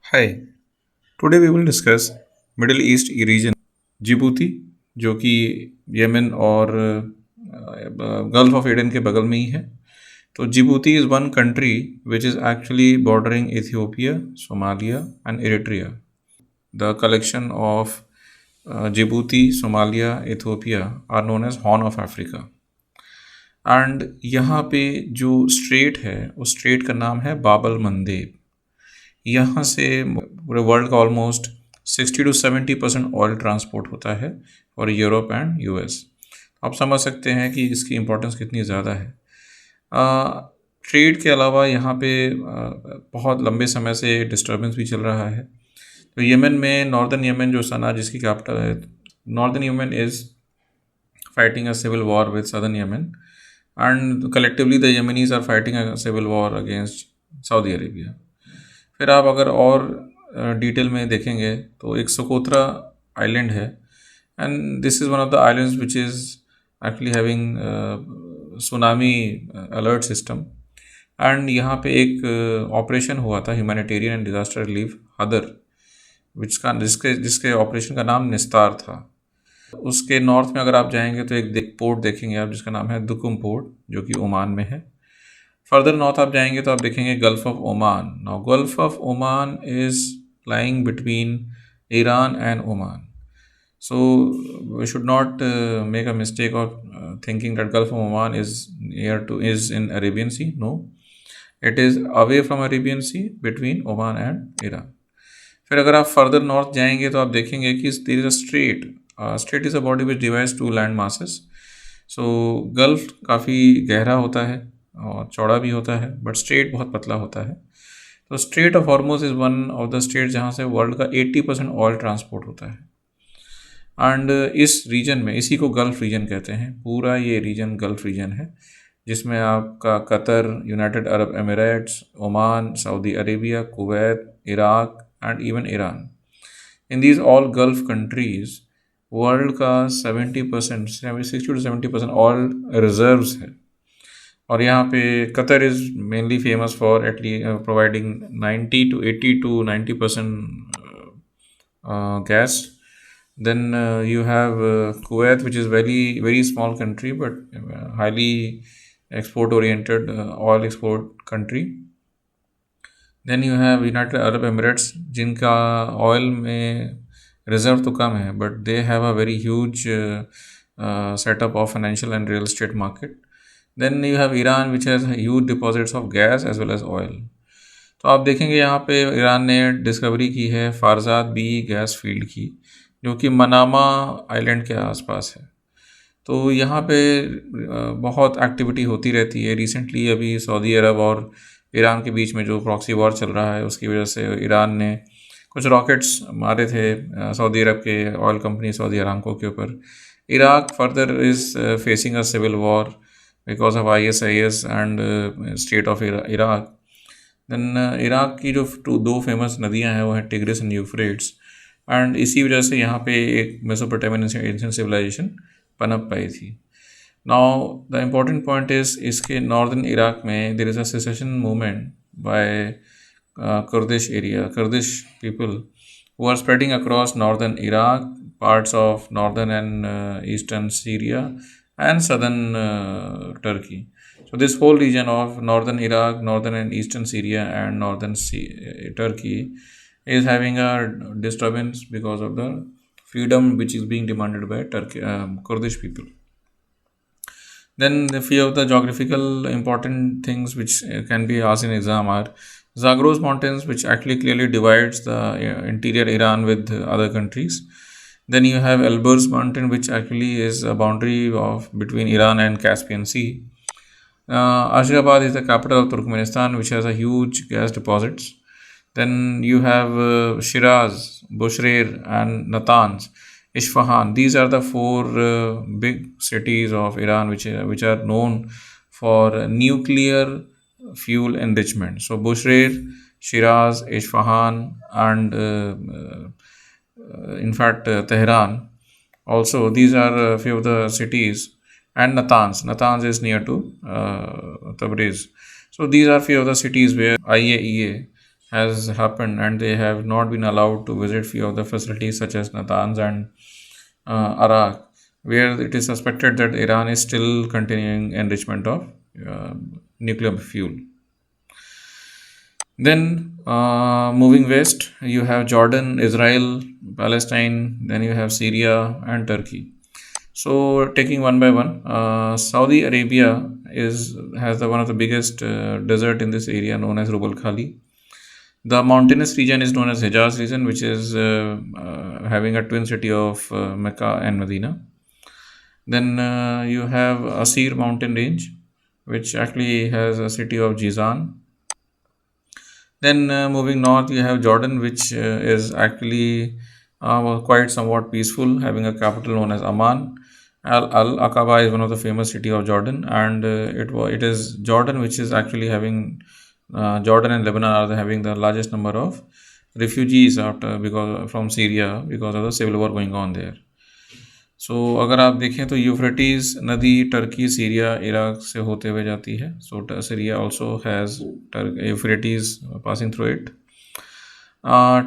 Hi, today we will discuss Middle East region, Djibouti जो कि Yemen और gulf of Aden के बगल में ही है। तो Djibouti is one country which is actually bordering Ethiopia, Somalia and Eritrea. The collection of Djibouti, Somalia, Ethiopia are known as Horn of Africa. And यहाँ पे जो स्ट्रेट है उस स्ट्रेट का नाम है बाबल मंदेब। यहाँ से पूरे वर्ल्ड का ऑलमोस्ट 60 to 70% ऑयल ट्रांसपोर्ट होता है और यूरोप एंड यूएस। आप समझ सकते हैं कि इसकी इम्पोर्टेंस कितनी ज़्यादा है। ट्रेड के अलावा यहाँ पे बहुत लंबे समय से डिस्टर्बेंस भी चल रहा है। तो यमन में नॉर्दर्न यमन जो सना जिसकी कैपिटल है, northern Yemen is fighting a civil war with southern Yemen, and collectively the Yemenis are fighting a civil war against Saudi Arabia. फिर आप अगर और डिटेल में देखेंगे तो एक सोकोत्रा आइलैंड है, and this is one of the islands which is actually having tsunami alert system. And यहाँ पे एक ऑपरेशन हुआ था ह्यूमैनिटेरियन एंड डिजास्टर रिलीफ हदर, जिसके जिसके ऑपरेशन का नाम निस्तार था। उसके नॉर्थ में अगर आप जाएंगे तो एक पोर्ट देखेंगे आप जिसका नाम है दुकुम पोर्ट, जो कि ओमान में है। फर्दर नॉर्थ आप जाएंगे तो आप देखेंगे gulf of Oman. Now gulf of Oman is lying between Iran and Oman. So we should not make a mistake of thinking that Gulf of Oman is in Arabian Sea. No, it is away from Arabian Sea between Oman and Iran. फिर अगर आप further north जाएंगे तो आप देखेंगे कि there is a strait. Strait is a body which divides two land masses. So gulf काफ़ी गहरा होता है और चौड़ा भी होता है, बट स्ट्रेट बहुत पतला होता है। तो straight of Hormuz is one of the state जहाँ से वर्ल्ड का 80% ऑयल ट्रांसपोर्ट होता है। एंड इस रीजन में, इसी को गल्फ रीजन कहते हैं, पूरा ये रीजन गल्फ रीजन है, जिसमें आपका Qatar, United Arab Emirates, Oman, Saudi Arabia, Kuwait, Iraq and even Iran. In these all gulf countries world का 70%, 60 to 70% ऑयल रिजर्व्स है। और यहाँ पे Qatar is mainly famous for at least providing 90 to 90% gas. Then you have Kuwait, which is very small country but highly export oriented oil export country. Then you have United Arab Emirates, जिनका oil में reserve तो कम है, but they have a very huge setup of financial and real estate market. Then you have Iran which has huge deposits of gas as well as oil. तो आप देखेंगे यहाँ पे ईरान ने डिस्कवरी की है फारजाद बी गैस फील्ड की, जो कि मनामा आइलैंड के आसपास है। तो यहाँ पे बहुत एक्टिविटी होती रहती है। रिसेंटली अभी सऊदी अरब और ईरान के बीच में जो प्रॉक्सी वॉर चल रहा है उसकी वजह से ईरान ने कुछ रॉकेट्स मारे थे सऊदी अरब के ऑयल कंपनी सऊदी अरामको के ऊपर। Iraq further is facing a civil war because of ISIS and state of Iraq. Then Iraq की जो दो फेमस नदियाँ हैं वो हैं टिग्रिस एंड यूफ्रेट्स, एंड इसी वजह से यहाँ पे एक मेसोपोटामियन एंशिएंट सिविलाइजेशन पनप पाई थी। Now the important point is इसके नॉर्दर्न इराक में there is a secession movement by Kurdish people who are spreading across northern Iraq, parts of northern and eastern Syria, and southern Turkey. So this whole region of northern Iraq, northern and eastern Syria, and northern Turkey is having a disturbance because of the freedom which is being demanded by Kurdish people. Then the few of the geographical important things which can be asked in exam are Zagros Mountains, which actually clearly divides the interior Iran with other countries. Then you have Elburz Mountain, which actually is a boundary of between Iran and Caspian Sea. Ashgabat is the capital of Turkmenistan, which has a huge gas deposits. Then you have Shiraz, Bushehr, and Natanz, Isfahan. These are the four big cities of Iran which are known for nuclear fuel enrichment. So Bushehr, Shiraz, Isfahan, and in fact Tehran. Also, these are a few of the cities, and Natanz. Natanz is near to Tabriz. So these are few of the cities where IAEA, has happened, and they have not been allowed to visit few of the facilities such as Natanz and Arak, where it is suspected that Iran is still continuing enrichment of uh, nuclear fuel. Then, moving west, you have Jordan, Israel, Palestine, then you have Syria and Turkey. So, taking one by one, Saudi Arabia is has one of the biggest desert in this area, known as Rub al Khali. The mountainous region is known as Hijaz region, which is having a twin city of Mecca and Medina. Then you have Asir mountain range, which actually has a city of Jizan. Then moving north, you have Jordan, which is actually quite somewhat peaceful, having a capital known as Amman. Al Aqaba is one of the famous city of Jordan, and it is Jordan which is actually having Jordan and Lebanon are having the largest number of refugees after because from Syria because of the civil war going on there. सो अगर आप देखें तो यूफ्रेटीज़ नदी Turkey Syria Iraq से होते हुए जाती है. So Syria also has Euphrates passing through it.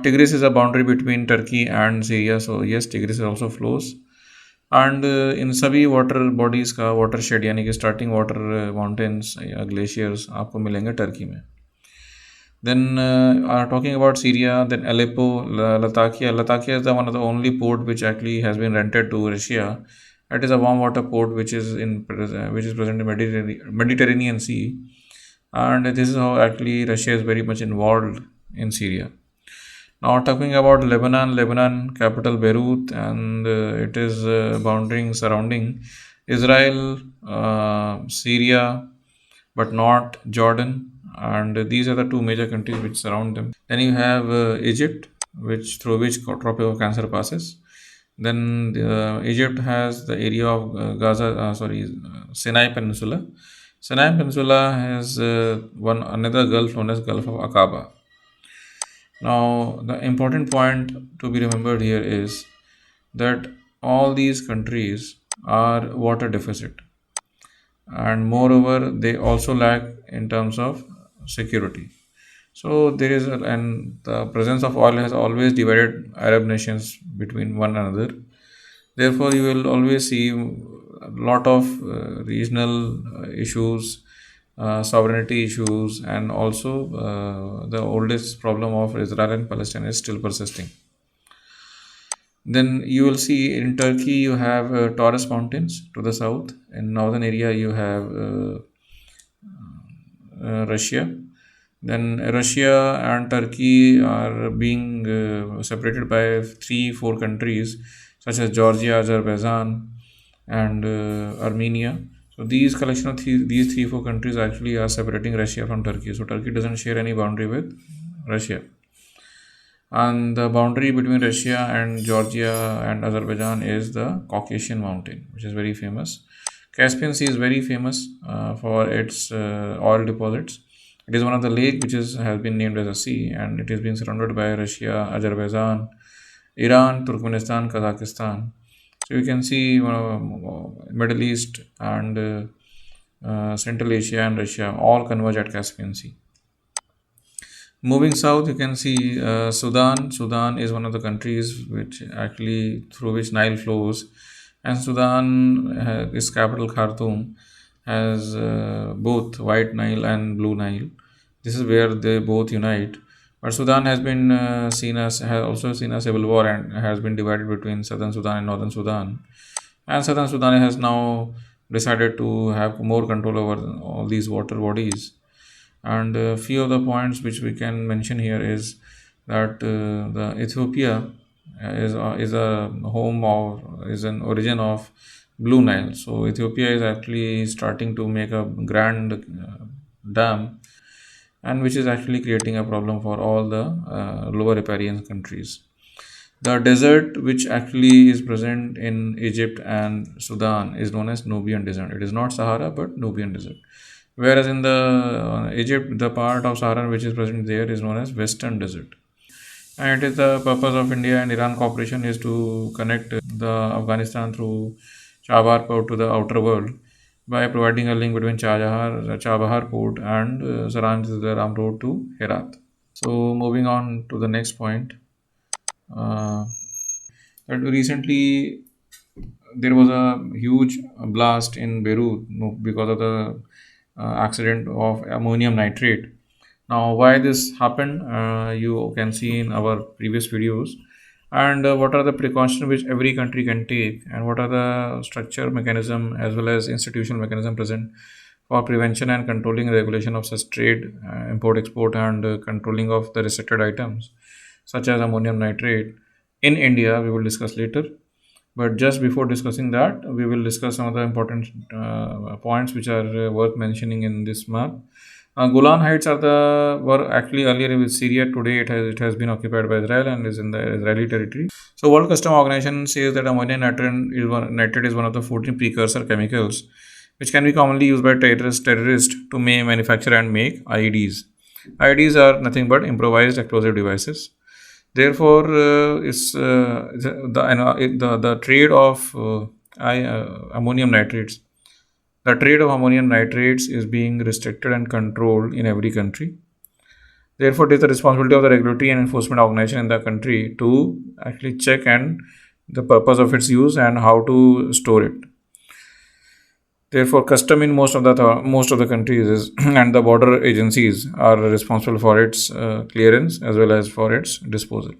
Tigris is a boundary between Turkey and Syria. So yes, Tigris also flows. And in सभी वाटर बॉडीज़ का वाटर शेड यानी कि स्टार्टिंग वाटर माउंटेन्स या ग्लेशियर्स आपको मिलेंगे Turkey में. Then, talking about Syria, then Aleppo, Latakia. Latakia is the one of the only port which actually has been rented to Russia. It is a warm water port which is which is present in Mediterranean Sea, and this is how actually Russia is very much involved in Syria. Now, talking about Lebanon, Lebanon capital Beirut, and it is bounding surrounding Israel, Syria, but not Jordan, and these are the two major countries which surround them. Then you have Egypt, which through which tropical cancer passes. Then Egypt has the area of Sinai Peninsula. Sinai Peninsula has one another gulf known as Gulf of Aqaba. Now, the important point to be remembered here is that all these countries are water deficit, and moreover they also lack in terms of security. So there is and the presence of oil has always divided Arab nations between one another. Therefore, you will always see a lot of regional issues, sovereignty issues, and also the oldest problem of Israel and Palestine is still persisting. Then you will see in Turkey you have Taurus Mountains to the south. In northern area you have Russia. Then Russia and Turkey are being separated by 3-4 countries such as Georgia, Azerbaijan, and Armenia. So these collection of these 3-4 countries actually are separating Russia from Turkey. So Turkey doesn't share any boundary with Russia. And the boundary between Russia and Georgia and Azerbaijan is the Caucasian Mountain, which is very famous. Caspian Sea is very famous for its oil deposits. It is one of the lake which has been named as a sea, and it is being surrounded by Russia, Azerbaijan, Iran, Turkmenistan, Kazakhstan. So you can see Middle East and Central Asia and Russia all converge at Caspian Sea. Moving south, you can see Sudan. Sudan is one of the countries which actually through which Nile flows, and Sudan, its capital Khartoum, has both White Nile and Blue Nile. This is where they both unite. But Sudan has been has also seen a civil war and has been divided between Southern Sudan and Northern Sudan. And Southern Sudan has now decided to have more control over all these water bodies. And a few of the points which we can mention here is that the Ethiopia is a home or is an origin of Blue Nile. So Ethiopia is actually starting to make a grand dam, and which is actually creating a problem for all the lower riparian countries. The desert which actually is present in Egypt and Sudan is known as Nubian Desert. It is not Sahara but Nubian Desert. Whereas in the Egypt, the part of Sahara which is present there is known as Western Desert. And it is the purpose of India and Iran cooperation is to connect the Afghanistan through Chabahar port to the outer world by providing a link between Chabahar port and Saranj Ram road to Herat. So moving on to the next point, uh, that recently there was a huge blast in Beirut, because of the accident of ammonium nitrate. Now, why this happened, you can see in our previous videos, and what are the precautions which every country can take, and what are the structure mechanism as well as institutional mechanism present for prevention and controlling regulation of such trade, import, export, and controlling of the restricted items such as ammonium nitrate in India. We will discuss later. But just before discussing that, we will discuss some of the important points which are worth mentioning in this map. Golan Heights are the were actually earlier with Syria. Today it has been occupied by Israel and is in the Israeli territory. So World Customs Organization says that ammonium nitrate is one of the 14 precursor chemicals which can be commonly used by terrorists to manufacture and make IEDs. IEDs are nothing but improvised explosive devices. Therefore, the trade of ammonium nitrates. The trade of ammonium nitrates is being restricted and controlled in every country. Therefore, it is the responsibility of the regulatory and enforcement organization in the country to actually check and the purpose of its use and how to store it. Therefore, custom in most of the countries is and the border agencies are responsible for its clearance as well as for its disposal.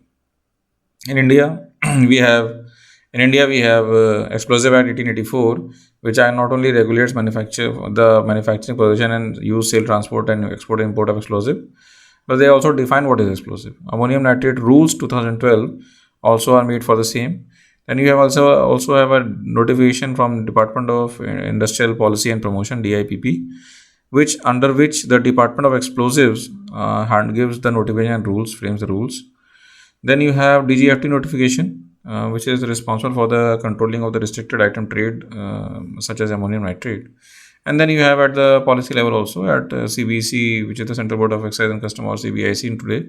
In India, we have Explosive Act 1884, which not only regulates manufacturing, possession, and use, sale, transport, and export and import of explosive, but they also define what is explosive. Ammonium nitrate rules 2012 also are made for the same. Then you have also have a notification from Department of Industrial Policy and Promotion (DIPP), which under which the Department of Explosives hand gives the notification and frames the rules. Then you have DGFT notification, which is responsible for the controlling of the restricted item trade, such as ammonium nitrate. And then you have at the policy level also at CBC, which is the Central Board of Excise and Custom, or CBIC in today,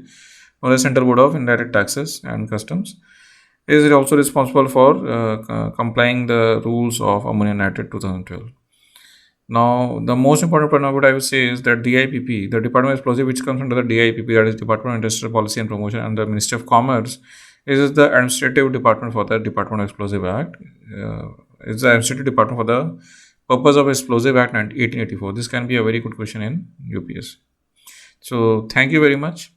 or the Central Board of Indirect Taxes and Customs, is also responsible for complying the rules of ammonium nitrate 2012. Now, the most important part of what I would say is that DIPP, the Department of Explosive, which comes under the DIPP, that is Department of Industrial Policy and Promotion, and the Ministry of Commerce, is the administrative department for the Department of Explosive Act. It's the administrative department for the purpose of Explosive Act 1884. This can be a very good question in UPS. So, thank you very much.